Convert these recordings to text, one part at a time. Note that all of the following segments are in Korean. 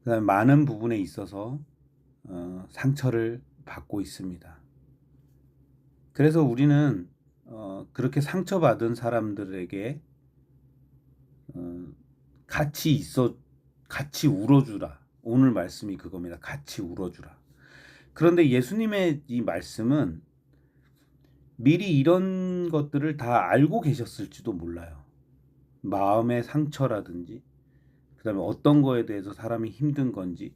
그다음에 많은 부분에 있어서 상처를 받고 있습니다. 그래서 우리는 그렇게 상처받은 사람들에게 어, 같이 울어주라. 오늘 말씀이 그겁니다. 같이 울어주라. 그런데 예수님의 이 말씀은 미리 이런 것들을 다 알고 계셨을지도 몰라요. 마음의 상처라든지, 그다음에 어떤 거에 대해서 사람이 힘든 건지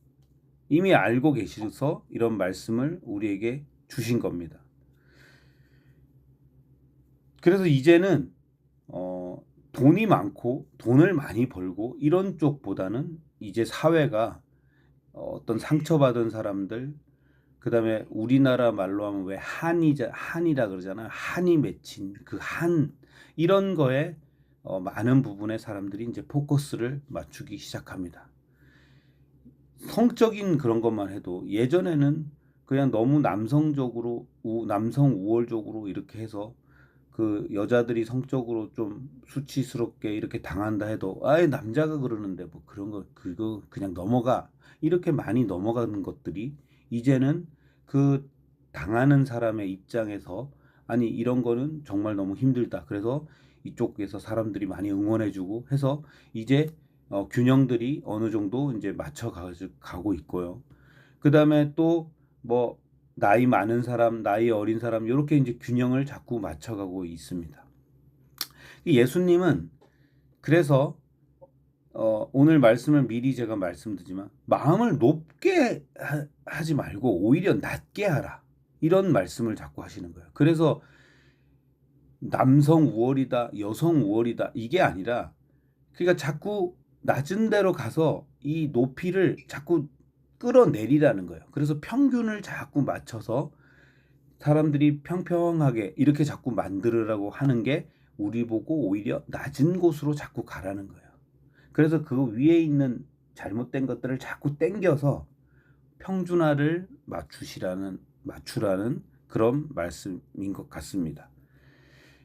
이미 알고 계셔서 이런 말씀을 우리에게 주신 겁니다. 그래서 이제는 어, 돈이 많고 돈을 많이 벌고 이런 쪽보다는 이제 사회가 어떤 상처받은 사람들, 그다음에 우리나라 말로 하면 왜 한이라 그러잖아요. 한이 맺힌 그 이런 거에 많은 부분의 사람들이 이제 포커스를 맞추기 시작합니다. 성적인 그런 것만 해도 예전에는 그냥 너무 남성 우월적으로 이렇게 해서 그 여자들이 성적으로 좀 수치스럽게 이렇게 당한다 해도 아예 남자가 그러는데 뭐 그런 거 그거 그냥 넘어가 이렇게 많이 넘어가는 것들이 이제는 그 당하는 사람의 입장에서 아니 이런 거는 정말 너무 힘들다. 그래서 이쪽에서 사람들이 많이 응원해주고 해서 이제 균형들이 어느 정도 이제 맞춰 가고 있고요. 그 다음에 또 뭐 나이 많은 사람, 나이 어린 사람 이렇게 이제 균형을 자꾸 맞춰가고 있습니다. 예수님은 그래서 오늘 말씀을 미리 제가 말씀드리지만 마음을 높게 하지 말고 오히려 낮게 하라. 이런 말씀을 자꾸 하시는 거예요. 그래서 남성 우월이다, 여성 우월이다 이게 아니라 그러니까 자꾸 낮은 데로 가서 이 높이를 자꾸 끌어내리라는 거예요. 그래서 평균을 자꾸 맞춰서 사람들이 평평하게 이렇게 자꾸 만들으라고 하는 게 우리 보고 오히려 낮은 곳으로 자꾸 가라는 거예요. 그래서 그 위에 있는 잘못된 것들을 자꾸 땡겨서 평준화를 맞추라는 그런 말씀인 것 같습니다.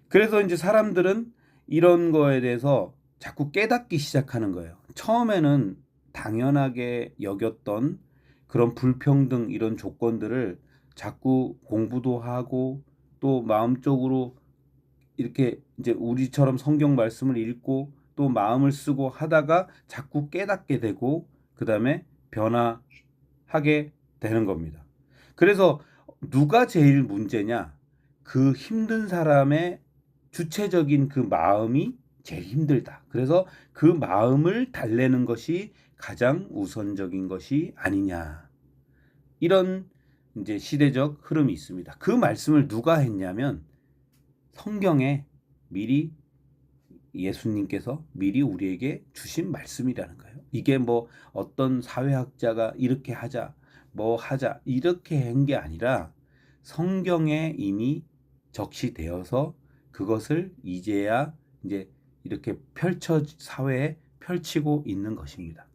그래서 이제 사람들은 이런 거에 대해서 자꾸 깨닫기 시작하는 거예요. 처음에는 당연하게 여겼던 그런 불평등 이런 조건들을 자꾸 공부도 하고 또 마음적으로 이렇게 이제 우리처럼 성경 말씀을 읽고 또 마음을 쓰고 하다가 자꾸 깨닫게 되고 그다음에 변화하게 되는 겁니다. 그래서 누가 제일 문제냐? 그 힘든 사람의 주체적인 그 마음이 제일 힘들다. 그래서 그 마음을 달래는 것이 가장 우선적인 것이 아니냐. 이런 이제 시대적 흐름이 있습니다. 그 말씀을 누가 했냐면 성경에 미리 예수님께서 미리 우리에게 주신 말씀이라는 거예요. 이게 뭐 어떤 사회학자가 이렇게 하자, 뭐 하자, 이렇게 한 게 아니라 성경에 이미 적시되어서 그것을 이제야 이제 이렇게 사회에 펼치고 있는 것입니다.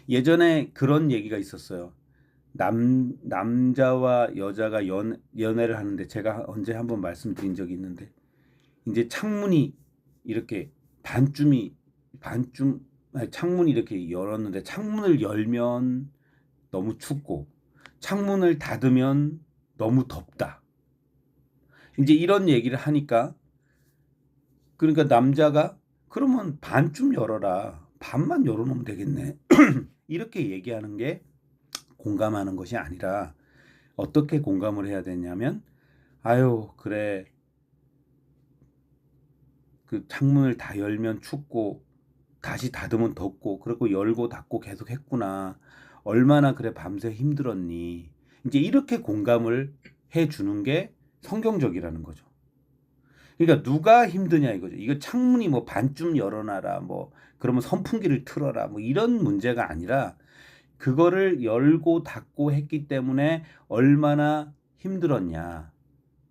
예전에 그런 얘기가 있었어요. 남자와 여자가 연애를 하는데 제가 언제 한번 말씀드린 적이 있는데 이제 창문이 이렇게 창문이 이렇게 열었는데 창문을 열면 너무 춥고 창문을 닫으면 너무 덥다. 이제 이런 얘기를 하니까 그러니까 남자가 그러면 반쯤 열어라. 반만 열어놓으면 되겠네. 이렇게 얘기하는 게 공감하는 것이 아니라 어떻게 공감을 해야 되냐면 아유 그래 그 창문을 다 열면 춥고 다시 닫으면 덥고 그리고 열고 닫고 계속 했구나. 얼마나 그래 밤새 힘들었니. 이제 이렇게 공감을 해주는 게 성경적이라는 거죠. 그러니까 누가 힘드냐 이거죠. 이거 창문이 뭐 반쯤 열어놔라 뭐 그러면 선풍기를 틀어라 뭐 이런 문제가 아니라 그거를 열고 닫고 했기 때문에 얼마나 힘들었냐.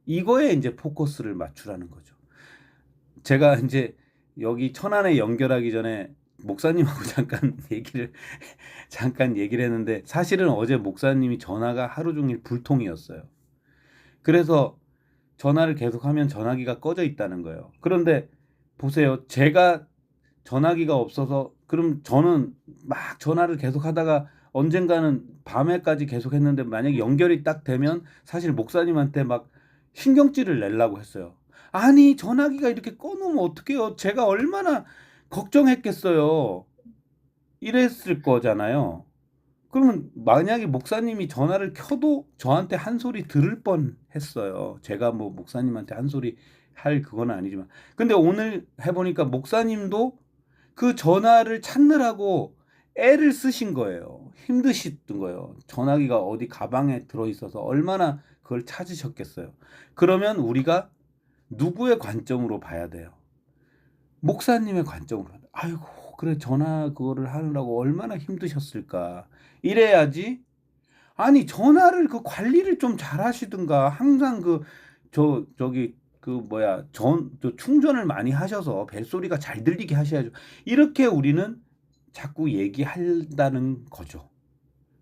이거에 이제 포커스를 맞추라는 거죠. 제가 이제 여기 천안에 연결하기 전에 목사님하고 잠깐 얘기를 했는데 사실은 어제 목사님이 전화가 하루 종일 불통이었어요. 그래서 전화를 계속하면 전화기가 꺼져 있다는 거예요. 그런데 보세요. 전화기가 없어서 그럼 저는 막 전화를 계속 하다가 언젠가는 밤에까지 계속 했는데 만약에 연결이 딱 되면 사실 목사님한테 막 신경질을 내려고 했어요. 아니 전화기가 이렇게 꺼놓으면 어떡해요. 제가 얼마나 걱정했겠어요. 이랬을 거잖아요. 그러면 만약에 목사님이 전화를 켜도 저한테 한 소리 들을 뻔했어요. 제가 뭐 목사님한테 한 소리 할 그건 아니지만. 근데 오늘 해보니까 목사님도 그 전화를 찾느라고 애를 쓰신 거예요. 힘드셨던 거예요. 전화기가 어디 가방에 들어있어서 얼마나 그걸 찾으셨겠어요. 그러면 우리가 누구의 관점으로 봐야 돼요? 목사님의 관점으로. 아이고, 그래, 전화 그거를 하느라고 얼마나 힘드셨을까. 이래야지. 아니, 전화를 그 관리를 좀 잘 하시든가. 항상 저기, 충전을 많이 하셔서 벨소리가 잘 들리게 하셔야죠. 이렇게 우리는 자꾸 얘기한다는 거죠.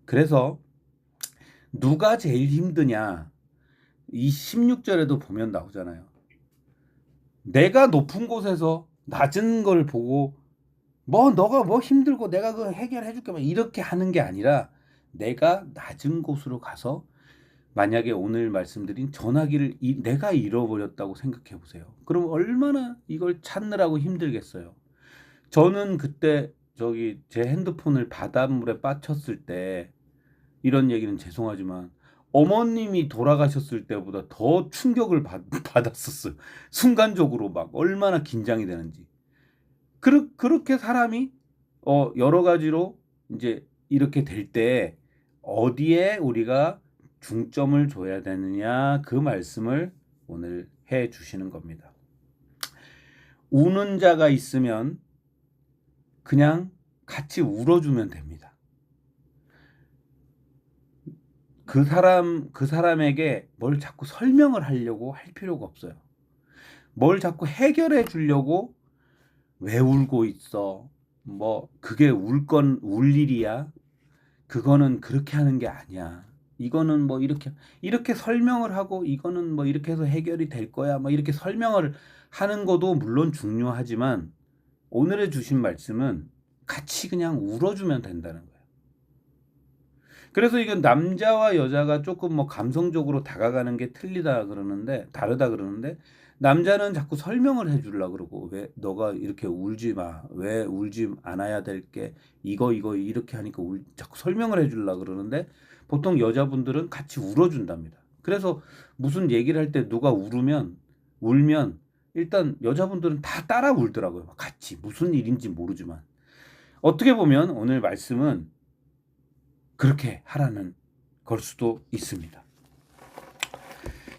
그래서 누가 제일 힘드냐? 이 16절에도 보면 나오잖아요. 내가 높은 곳에서 낮은 걸 보고 너가 뭐 힘들고 내가 그거 해결해 줄게 이렇게 하는 게 아니라 내가 낮은 곳으로 가서 만약에 오늘 말씀드린 전화기를 내가 잃어버렸다고 생각해 보세요. 그럼 얼마나 이걸 찾느라고 힘들겠어요. 저는 그때 제 핸드폰을 바닷물에 빠쳤을 때 이런 얘기는 죄송하지만 어머님이 돌아가셨을 때보다 더 충격을 받았었어요. 순간적으로 막 얼마나 긴장이 되는지. 그렇게 사람이 여러 가지로 이제 이렇게 될 때 어디에 우리가 중점을 줘야 되느냐 그 말씀을 오늘 해 주시는 겁니다. 우는 자가 있으면 그냥 같이 울어주면 됩니다. 그 사람에게 뭘 자꾸 설명을 하려고 할 필요가 없어요. 뭘 자꾸 해결해 주려고 왜 울고 있어? 그게 울 일이야? 그거는 그렇게 하는 게 아니야. 이거는 이렇게 설명을 하고 이거는 이렇게 해서 해결이 될 거야. 이렇게 설명을 하는 것도 물론 중요하지만 오늘의 주신 말씀은 같이 그냥 울어주면 된다는 거예요. 그래서 이건 남자와 여자가 조금 감성적으로 다가가는 게 다르다 그러는데 남자는 자꾸 설명을 해주려고 그러고 왜 너가 이렇게 울지 마. 왜 울지 않아야 될 게 이거 이렇게 하니까 자꾸 설명을 해주려고 그러는데 보통 여자분들은 같이 울어준답니다. 그래서 무슨 얘기를 할 때 누가 울면 일단 여자분들은 다 따라 울더라고요. 같이 무슨 일인지 모르지만 어떻게 보면 오늘 말씀은 그렇게 하라는 걸 수도 있습니다.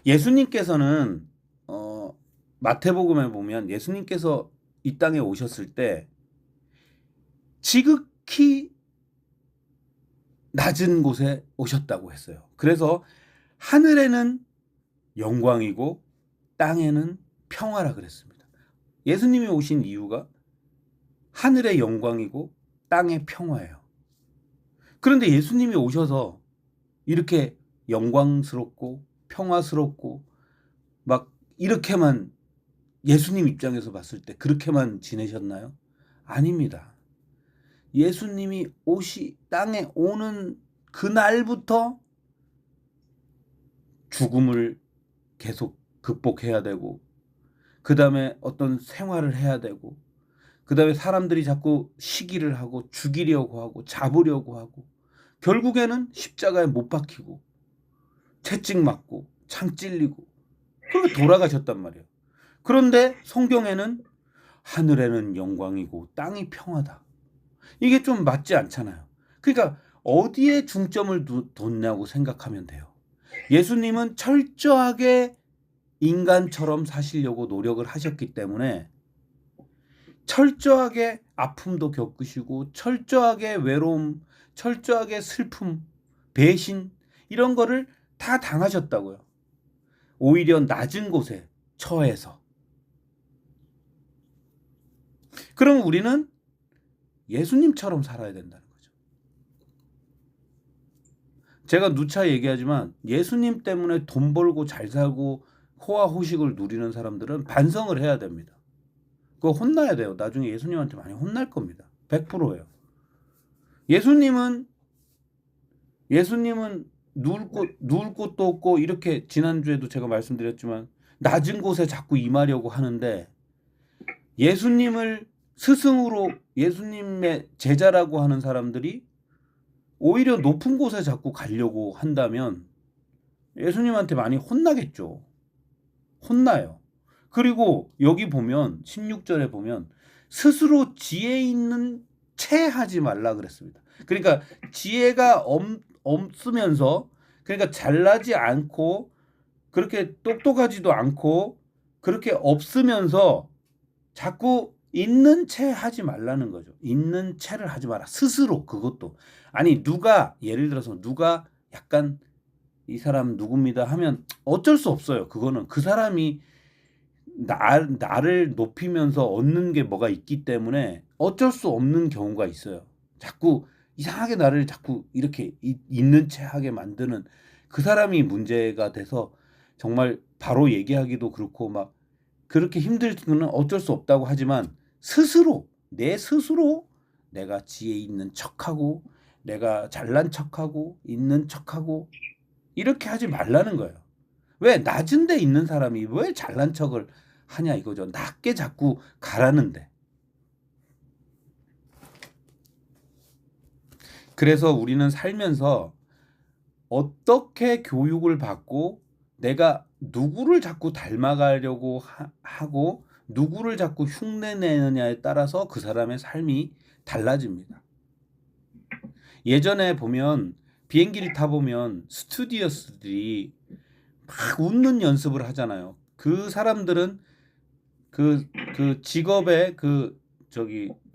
예수님께서는 마태복음에 보면 예수님께서 이 땅에 오셨을 때 지극히 낮은 곳에 오셨다고 했어요. 그래서 하늘에는 영광이고 땅에는 평화라 그랬습니다. 예수님이 오신 이유가 하늘의 영광이고 땅의 평화예요. 그런데 예수님이 오셔서 이렇게 영광스럽고 평화스럽고 이렇게만 예수님 입장에서 봤을 때 그렇게만 지내셨나요? 아닙니다. 예수님이 땅에 오는 그날부터 죽음을 계속 극복해야 되고 그 다음에 어떤 생활을 해야 되고 그 다음에 사람들이 자꾸 시기를 하고 죽이려고 하고 잡으려고 하고 결국에는 십자가에 못 박히고 채찍 맞고 창 찔리고 그렇게 돌아가셨단 말이에요. 그런데 성경에는 하늘에는 영광이고 땅이 평화다. 이게 좀 맞지 않잖아요. 그러니까 어디에 중점을 뒀냐고 생각하면 돼요. 예수님은 철저하게 인간처럼 사시려고 노력을 하셨기 때문에 철저하게 아픔도 겪으시고 철저하게 외로움, 철저하게 슬픔, 배신 이런 거를 다 당하셨다고요. 오히려 낮은 곳에 처해서. 그럼 우리는 예수님처럼 살아야 된다는 거죠. 제가 누차 얘기하지만 예수님 때문에 돈 벌고 잘 살고 호화호식을 누리는 사람들은 반성을 해야 됩니다. 그거 혼나야 돼요. 나중에 예수님한테 많이 혼날 겁니다. 100%예요. 예수님은 누울 곳도 없고, 이렇게 지난주에도 제가 말씀드렸지만 낮은 곳에 자꾸 임하려고 하는데, 예수님을 스승으로, 예수님의 제자라고 하는 사람들이 오히려 높은 곳에 자꾸 가려고 한다면 예수님한테 많이 혼나겠죠. 혼나요. 그리고 여기 보면 16절에 보면 스스로 지혜 있는 채 하지 말라 그랬습니다. 그러니까 지혜가 없으면서, 그러니까 잘나지 않고 그렇게 똑똑하지도 않고 그렇게 없으면서 자꾸 있는 채 하지 말라는 거죠. 있는 채를 하지 마라. 스스로. 그것도 아니, 누가 예를 들어서 누가 약간 이 사람 누굽니다 하면 어쩔 수 없어요. 그거는 그 사람이 나를 높이면서 얻는 게 뭐가 있기 때문에 어쩔 수 없는 경우가 있어요. 자꾸 이상하게 나를 자꾸 이렇게 있는 채 하게 만드는 그 사람이 문제가 돼서, 정말 바로 얘기하기도 그렇고 막 그렇게 힘들 수는 어쩔 수 없다고 하지만, 스스로, 내 스스로 내가 지혜 있는 척하고 내가 잘난 척하고 있는 척하고 이렇게 하지 말라는 거예요. 왜 낮은 데 있는 사람이 왜 잘난 척을 하냐 이거죠. 낮게 자꾸 가라는데. 그래서 우리는 살면서 어떻게 교육을 받고 내가 누구를 자꾸 닮아가려고 하고 누구를 자꾸 흉내내느냐에 따라서 그 사람의 삶이 달라집니다. 예전에 보면 비행기를 타보면 스튜디오스들이 막 웃는 연습을 하잖아요. 그 사람들은 그 직업에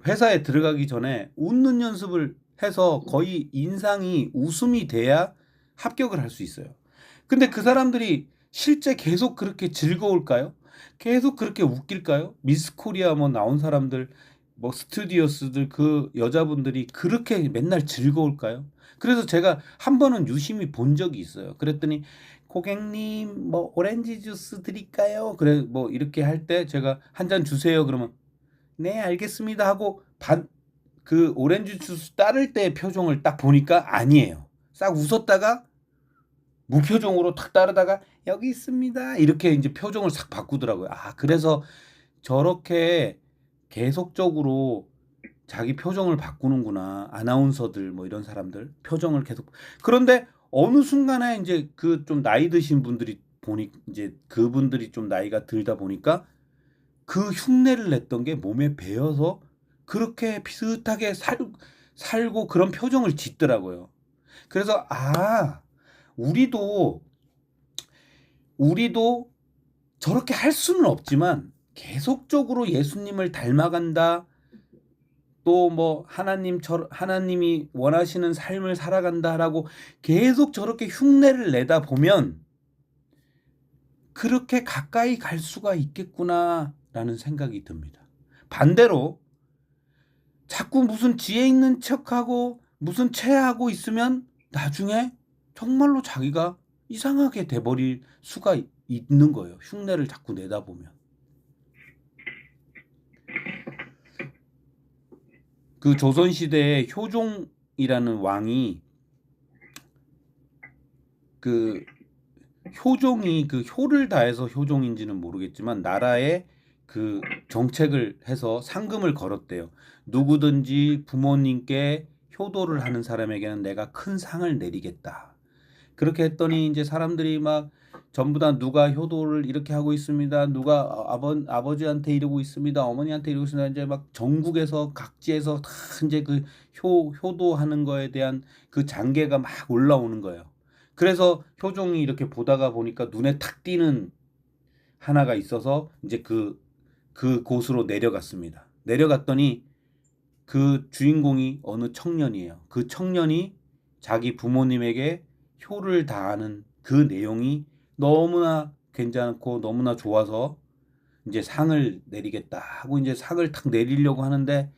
회사에 들어가기 전에 웃는 연습을 해서 거의 인상이 웃음이 돼야 합격을 할 수 있어요. 근데 그 사람들이 실제 계속 그렇게 즐거울까요? 계속 그렇게 웃길까요? 미스 코리아 뭐 나온 사람들, 뭐 스튜디오스들, 그 여자분들이 그렇게 맨날 즐거울까요? 그래서 제가 한 번은 유심히 본 적이 있어요. 그랬더니 고객님 뭐 오렌지 주스 드릴까요? 그래 뭐 이렇게 할 때 제가 한 잔 주세요. 그러면 네 알겠습니다 하고 그 오렌지 주스 따를 때의 표정을 딱 보니까 아니에요. 싹 웃었다가 무표정으로 탁 따르다가 여기 있습니다 이렇게 이제 표정을 싹 바꾸더라고요. 아, 그래서 저렇게 계속적으로 자기 표정을 바꾸는구나. 아나운서들 뭐 이런 사람들 표정을 계속. 그런데 어느 순간에 이제 그 좀 나이 드신 분들이 보니, 이제 그분들이 좀 나이가 들다 보니까 그 흉내를 냈던 게 몸에 배어서 그렇게 비슷하게 살고 그런 표정을 짓더라고요. 그래서 우리도 저렇게 할 수는 없지만 계속적으로 예수님을 닮아간다, 또 뭐 하나님이 원하시는 삶을 살아간다라고 계속 저렇게 흉내를 내다 보면 그렇게 가까이 갈 수가 있겠구나라는 생각이 듭니다. 반대로 자꾸 무슨 지혜 있는 척하고 무슨 체하고 있으면 나중에 정말로 자기가 이상하게 돼버릴 수가 있는 거예요. 흉내를 자꾸 내다 보면. 그 조선시대에 효종이라는 왕이, 그 효종이 그 효를 다해서 효종인지는 모르겠지만 나라에 그 정책을 해서 상금을 걸었대요. 누구든지 부모님께 효도를 하는 사람에게는 내가 큰 상을 내리겠다. 그렇게 했더니 이제 사람들이 막 전부 다 누가 효도를 이렇게 하고 있습니다. 누가 아버지한테 이러고 있습니다. 어머니한테 이러고 있습니다. 이제 막 전국에서 각지에서 다 이제 그 효도하는 거에 대한 그 장계가 막 올라오는 거예요. 그래서 효종이 이렇게 보다가 보니까 눈에 탁 띄는 하나가 있어서 이제 그 곳으로 내려갔습니다. 내려갔더니 그 주인공이 어느 청년이에요. 그 청년이 자기 부모님에게 효를 다하는 그 내용이 너무나 괜찮고 너무나 좋아서 이제 상을 내리겠다 하고 이제 상을 탁 내리려고 하는데,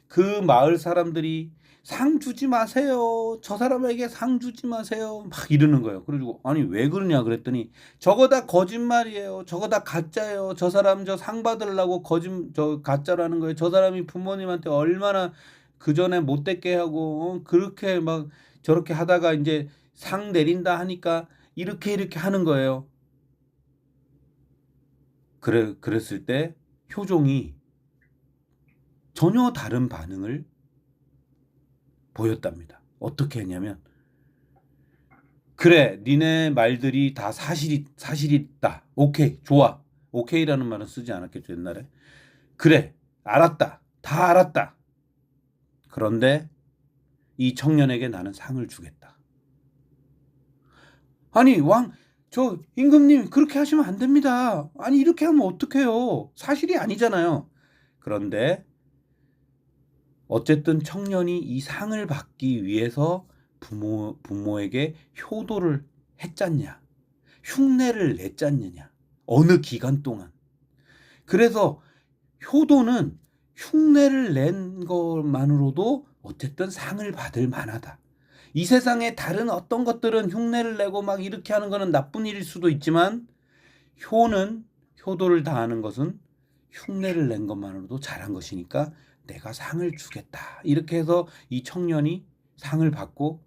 그 마을 사람들이 상 주지 마세요. 저 사람에게 상 주지 마세요. 막 이러는 거예요. 그래가지고 아니 왜 그러냐 그랬더니 저거 다 거짓말이에요. 저거 다 가짜예요. 저 사람 저 상 받으려고 저 가짜라는 거예요. 저 사람이 부모님한테 얼마나 그 전에 못됐게 하고 그렇게 막 저렇게 하다가 이제 상 내린다 하니까 이렇게 하는 거예요. 그랬을 때 효종이 전혀 다른 반응을 보였답니다. 어떻게 했냐면 그래 니네 말들이 다 사실이다. 오케이 좋아. 오케이라는 말은 쓰지 않았겠죠 옛날에. 그래 알았다. 다 알았다. 그런데 이 청년에게 나는 상을 주겠다. 아니 저 임금님 그렇게 하시면 안 됩니다. 아니 이렇게 하면 어떡해요. 사실이 아니잖아요. 그런데 어쨌든 청년이 이 상을 받기 위해서 부모에게 효도를 했잖냐, 흉내를 냈잖느냐, 어느 기간 동안. 그래서 효도는 흉내를 낸 것만으로도 어쨌든 상을 받을 만하다. 이 세상에 다른 어떤 것들은 흉내를 내고 막 이렇게 하는 거는 나쁜 일일 수도 있지만 효도를 다하는 것은 흉내를 낸 것만으로도 잘한 것이니까 내가 상을 주겠다. 이렇게 해서 이 청년이 상을 받고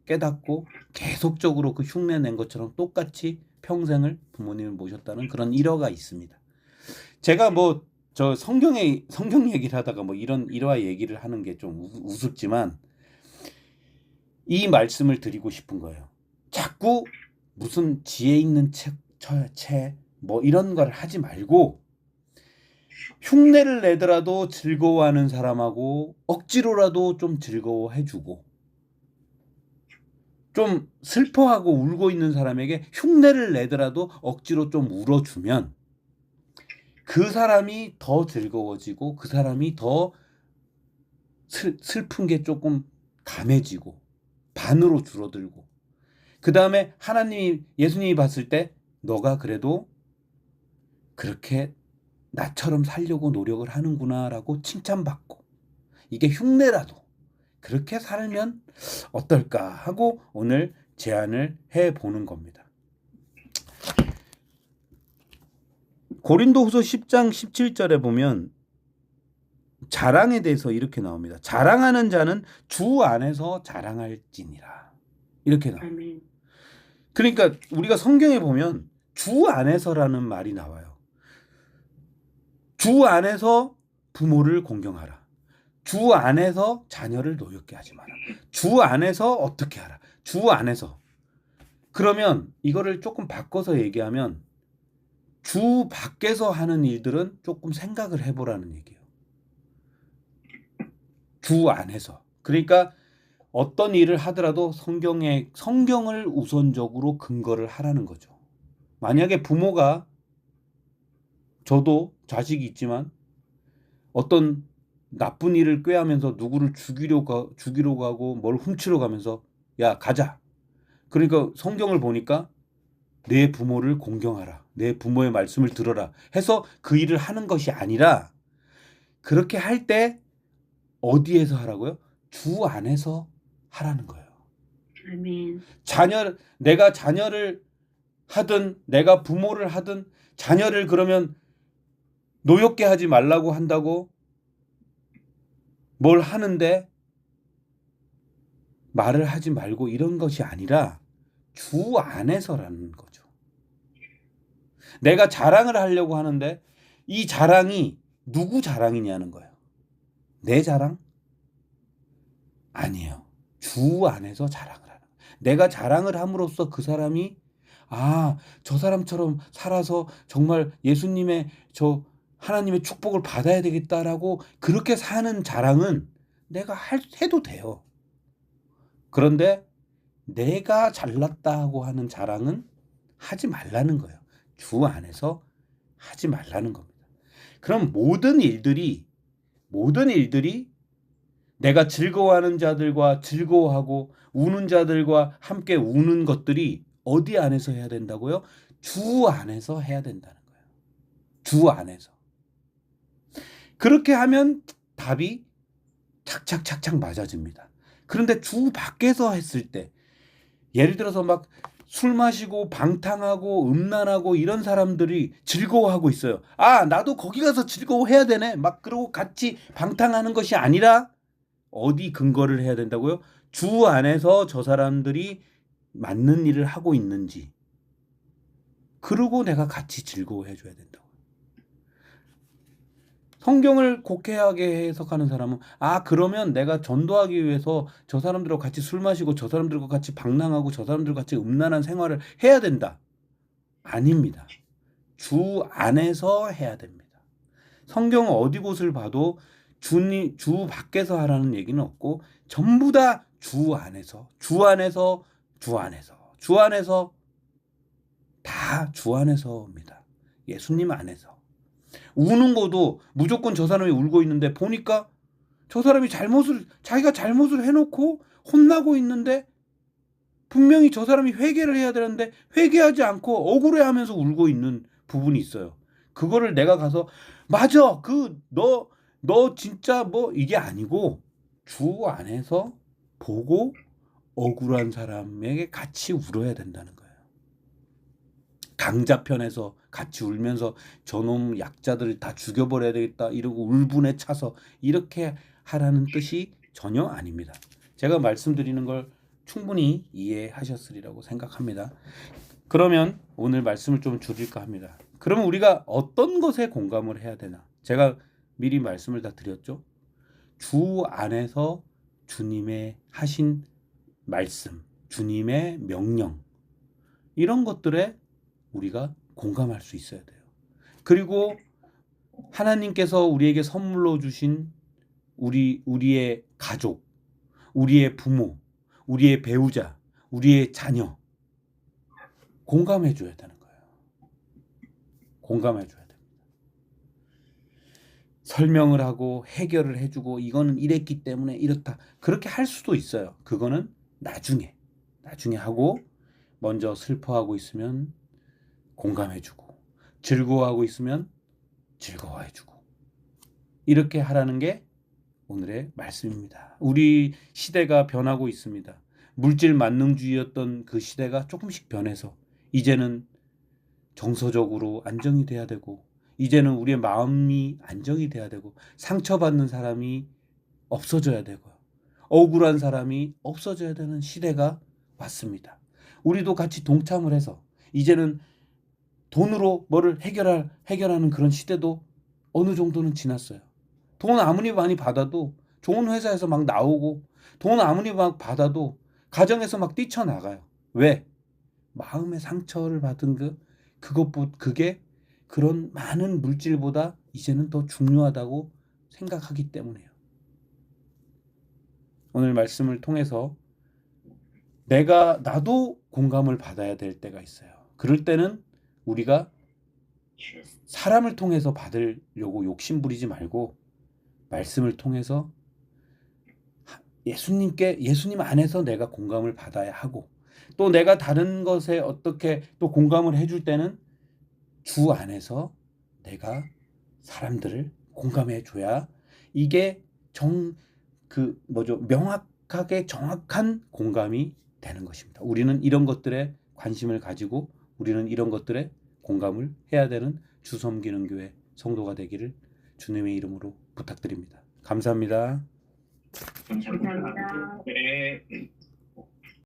깨닫고 계속적으로 그 흉내 낸 것처럼 똑같이 평생을 부모님을 모셨다는 그런 일화가 있습니다. 제가 저 성경 얘기를 하다가 이런 일화 얘기를 하는 게 좀 우습지만 이 말씀을 드리고 싶은 거예요. 자꾸 무슨 지혜 있는 책 이런 걸 하지 말고 흉내를 내더라도 즐거워하는 사람하고 억지로라도 좀 즐거워해주고 좀 슬퍼하고 울고 있는 사람에게 흉내를 내더라도 억지로 좀 울어주면 그 사람이 더 즐거워지고 그 사람이 더 슬픈 게 조금 감해지고 반으로 줄어들고 그 다음에 예수님이 봤을 때 너가 그래도 그렇게 나처럼 살려고 노력을 하는구나라고 칭찬받고 이게 흉내라도 그렇게 살면 어떨까 하고 오늘 제안을 해보는 겁니다. 고린도후서 10장 17절에 보면 자랑에 대해서 이렇게 나옵니다. 자랑하는 자는 주 안에서 자랑할지니라. 이렇게 나옵니다. 그러니까 우리가 성경에 보면 주 안에서라는 말이 나와요. 주 안에서 부모를 공경하라. 주 안에서 자녀를 노엽게 하지 마라. 주 안에서 어떻게 하라. 주 안에서. 그러면 이거를 조금 바꿔서 얘기하면 주 밖에서 하는 일들은 조금 생각을 해보라는 얘기예요. 주 안에서. 그러니까 어떤 일을 하더라도 성경을 우선적으로 근거를 하라는 거죠. 만약에 부모가 저도 자식이 있지만 어떤 나쁜 일을 꾀하면서 누구를 죽이려고 하고 뭘 훔치러 가면서 야 가자. 그러니까 성경을 보니까 내 부모를 공경하라. 내 부모의 말씀을 들어라 해서 그 일을 하는 것이 아니라 그렇게 할 때 어디에서 하라고요? 주 안에서 하라는 거예요. 아멘. 내가 자녀를 하든 내가 부모를 하든 자녀를 그러면 노엽게 하지 말라고 한다고 뭘 하는데 말을 하지 말고 이런 것이 아니라 주 안에서라는 거죠. 내가 자랑을 하려고 하는데 이 자랑이 누구 자랑이냐는 거예요. 내 자랑? 아니에요. 주 안에서 자랑을 하는 거예요. 내가 자랑을 함으로써 그 사람이 저 사람처럼 살아서 정말 하나님의 축복을 받아야 되겠다라고 그렇게 사는 자랑은 내가 해도 돼요. 그런데 내가 잘났다고 하는 자랑은 하지 말라는 거예요. 주 안에서 하지 말라는 겁니다. 그럼 모든 일들이 내가 즐거워하는 자들과 즐거워하고 우는 자들과 함께 우는 것들이 어디 안에서 해야 된다고요? 주 안에서 해야 된다는 거예요. 주 안에서. 그렇게 하면 답이 착착착착 맞아집니다. 그런데 주 밖에서 했을 때, 예를 들어서 막 술 마시고 방탕하고 음란하고 이런 사람들이 즐거워하고 있어요. 아, 나도 거기 가서 즐거워해야 되네. 막 그러고 같이 방탕하는 것이 아니라 어디 근거를 해야 된다고요? 주 안에서 저 사람들이 맞는 일을 하고 있는지, 그러고 내가 같이 즐거워해 줘야 된다고. 성경을 곡해하게 해석하는 사람은, 아, 그러면 내가 전도하기 위해서 저 사람들하고 같이 술 마시고 저 사람들과 같이 방랑하고 저 사람들과 같이 음란한 생활을 해야 된다. 아닙니다. 주 안에서 해야 됩니다. 성경 어디 곳을 봐도 주 밖에서 하라는 얘기는 없고, 전부 다 주 안에서, 주 안에서, 주 안에서, 주 안에서, 다 주 안에서입니다. 예수님 안에서. 우는 것도 무조건 저 사람이 울고 있는데 보니까 저 사람이 자기가 잘못을 해놓고 혼나고 있는데, 분명히 저 사람이 회개를 해야 되는데 회개하지 않고 억울해하면서 울고 있는 부분이 있어요. 그거를 내가 가서 맞아, 너 진짜 뭐 이게 아니고, 주 안에서 보고 억울한 사람에게 같이 울어야 된다는 거예요. 강자편에서 같이 울면서 저놈 약자들 다 죽여버려야 되겠다 이러고 울분에 차서 이렇게 하라는 뜻이 전혀 아닙니다. 제가 말씀드리는 걸 충분히 이해하셨으리라고 생각합니다. 그러면 오늘 말씀을 좀 줄일까 합니다. 그러면 우리가 어떤 것에 공감을 해야 되나? 제가 미리 말씀을 다 드렸죠. 주 안에서 주님의 하신 말씀, 주님의 명령, 이런 것들에 우리가 공감할 수 있어야 돼요. 그리고 하나님께서 우리에게 선물로 주신 우리의 가족, 우리의 부모, 우리의 배우자, 우리의 자녀, 공감해 줘야 되는 거예요. 공감해 줘야 됩니다. 설명을 하고 해결을 해주고 이거는 이랬기 때문에 이렇다, 그렇게 할 수도 있어요. 그거는 나중에 하고, 먼저 슬퍼하고 있으면 공감해주고, 즐거워하고 있으면 즐거워해주고, 이렇게 하라는 게 오늘의 말씀입니다. 우리 시대가 변하고 있습니다. 물질 만능주의였던 그 시대가 조금씩 변해서 이제는 정서적으로 안정이 돼야 되고, 이제는 우리의 마음이 안정이 돼야 되고, 상처받는 사람이 없어져야 되고요, 억울한 사람이 없어져야 되는 시대가 왔습니다. 우리도 같이 동참을 해서 이제는 돈으로 뭐를 해결하는 그런 시대도 어느 정도는 지났어요. 돈 아무리 많이 받아도 좋은 회사에서 막 나오고, 돈 아무리 막 받아도 가정에서 막 뛰쳐나가요. 왜? 마음의 상처를 받은 그게 그런 많은 물질보다 이제는 더 중요하다고 생각하기 때문에요. 오늘 말씀을 통해서 나도 공감을 받아야 될 때가 있어요. 그럴 때는 우리가 사람을 통해서 받으려고 욕심 부리지 말고, 말씀을 통해서 예수님 안에서 내가 공감을 받아야 하고, 또 내가 다른 것에 어떻게 또 공감을 해줄 때는 주 안에서 내가 사람들을 공감해 줘야, 이게 명확하게 정확한 공감이 되는 것입니다. 우리는 이런 것들에 관심을 가지고 우리는 이런 것들에 공감을 해야 되는 주섬기는 교회 성도가 되기를 주님의 이름으로 부탁드립니다. 감사합니다. 감사합니다. 네.